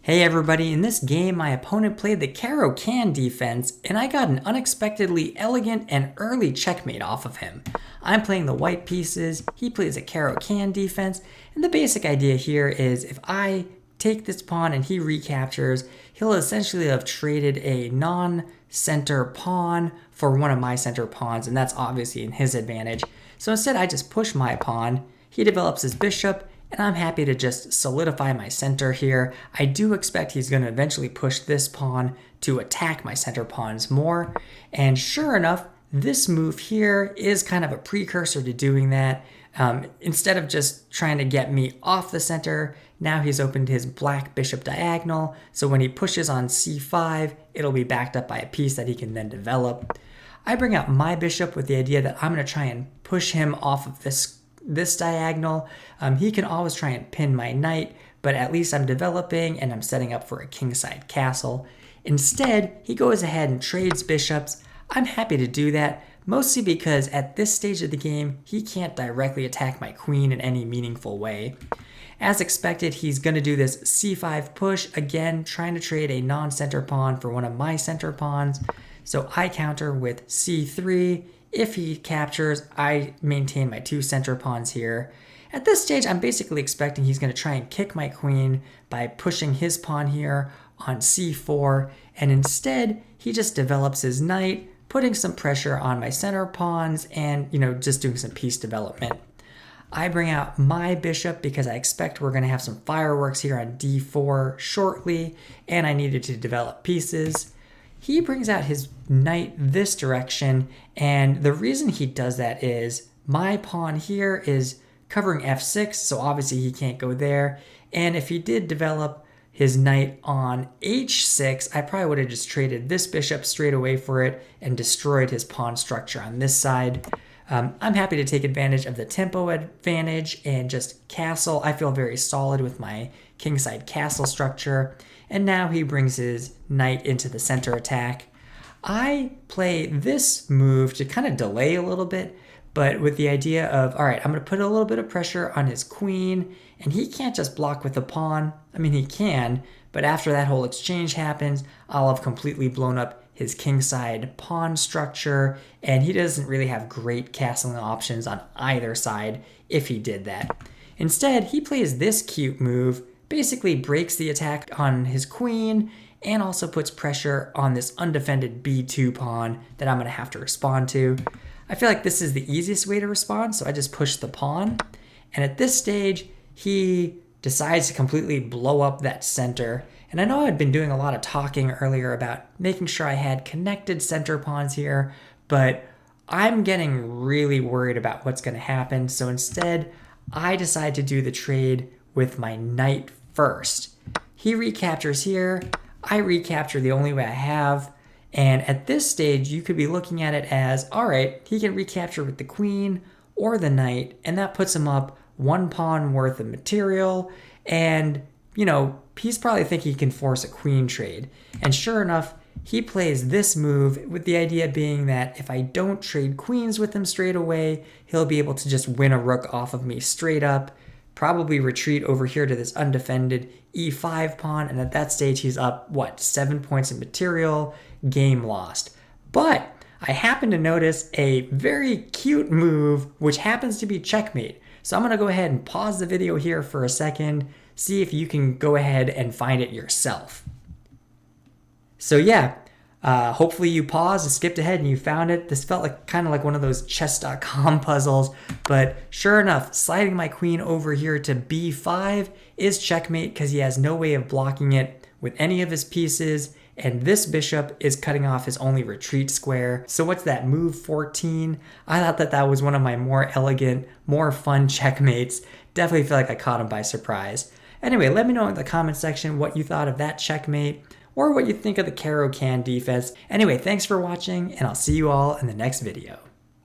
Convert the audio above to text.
Hey everybody, in this game my opponent played the Caro Kann't defense and I got an unexpectedly elegant and early checkmate off of him. I'm playing the white pieces, he plays a Caro Kann't defense, and the basic idea here is if I take this pawn and he recaptures, he'll essentially have traded a non-center pawn for one of my center pawns, and that's obviously in his advantage. So instead I just push my pawn, he develops his bishop, and I'm happy to just solidify my center here. I do expect he's going to eventually push this pawn to attack my center pawns more. And sure enough, this move here is kind of a precursor to doing that. Instead of just trying to get me off the center, now he's opened his black bishop diagonal. So when he pushes on c5, it'll be backed up by a piece that he can then develop. I bring out my bishop with the idea that I'm going to try and push him off of this diagonal. He can always try and pin my knight, but at least I'm developing and I'm setting up for a kingside castle. Instead, he goes ahead and trades bishops. I'm happy to do that, mostly because at this stage of the game, he can't directly attack my queen in any meaningful way. As expected, he's going to do this c5 push, again trying to trade a non-center pawn for one of my center pawns. So I counter with c3. If he captures, I maintain my two center pawns here. At this stage, I'm basically expecting he's going to try and kick my queen by pushing his pawn here on c4, and instead, he just develops his knight, putting some pressure on my center pawns and, just doing some piece development. I bring out my bishop because I expect we're going to have some fireworks here on d4 shortly, and I needed to develop pieces. He brings out his knight this direction, and the reason he does that is my pawn here is covering f6, so obviously he can't go there. And if he did develop his knight on h6, I probably would have just traded this bishop straight away for it and destroyed his pawn structure on this side. I'm happy to take advantage of the tempo advantage and just castle. I feel very solid with my kingside castle structure. And now he brings his knight into the center attack. I play this move to kind of delay a little bit, but with the idea of, all right, I'm going to put a little bit of pressure on his queen, and he can't just block with the pawn. I mean, he can, but after that whole exchange happens, I'll have completely blown up his kingside pawn structure, and he doesn't really have great castling options on either side if he did that. Instead, he plays this cute move, basically breaks the attack on his queen and also puts pressure on this undefended b2 pawn that I'm going to have to respond to. I feel like this is the easiest way to respond, so I just push the pawn. And at this stage, he decides to completely blow up that center. And I know I'd been doing a lot of talking earlier about making sure I had connected center pawns here, but I'm getting really worried about what's going to happen. So instead, I decide to do the trade with my knight first. He recaptures here, I recapture the only way I have, and at this stage you could be looking at it as, all right, he can recapture with the queen or the knight, and that puts him up one pawn worth of material, and he's probably thinking he can force a queen trade. And sure enough, he plays this move with the idea being that if I don't trade queens with him straight away, he'll be able to just win a rook off of me straight up, probably retreat over here to this undefended e5 pawn, and at that stage he's up, 7 points in material, game lost. But I happen to notice a very cute move, which happens to be checkmate. So I'm going to go ahead and pause the video here for a second, see if you can go ahead and find it yourself. So yeah, hopefully you paused and skipped ahead and you found it. This felt like kind of like one of those chess.com puzzles, but sure enough, sliding my queen over here to b5 is checkmate because he has no way of blocking it with any of his pieces, and this bishop is cutting off his only retreat square. So what's that, move 14? I thought that was one of my more elegant, more fun checkmates. Definitely feel like I caught him by surprise. Anyway, let me know in the comment section what you thought of that checkmate, or what you think of the Caro Kann't defense. Anyway, thanks for watching, and I'll see you all in the next video.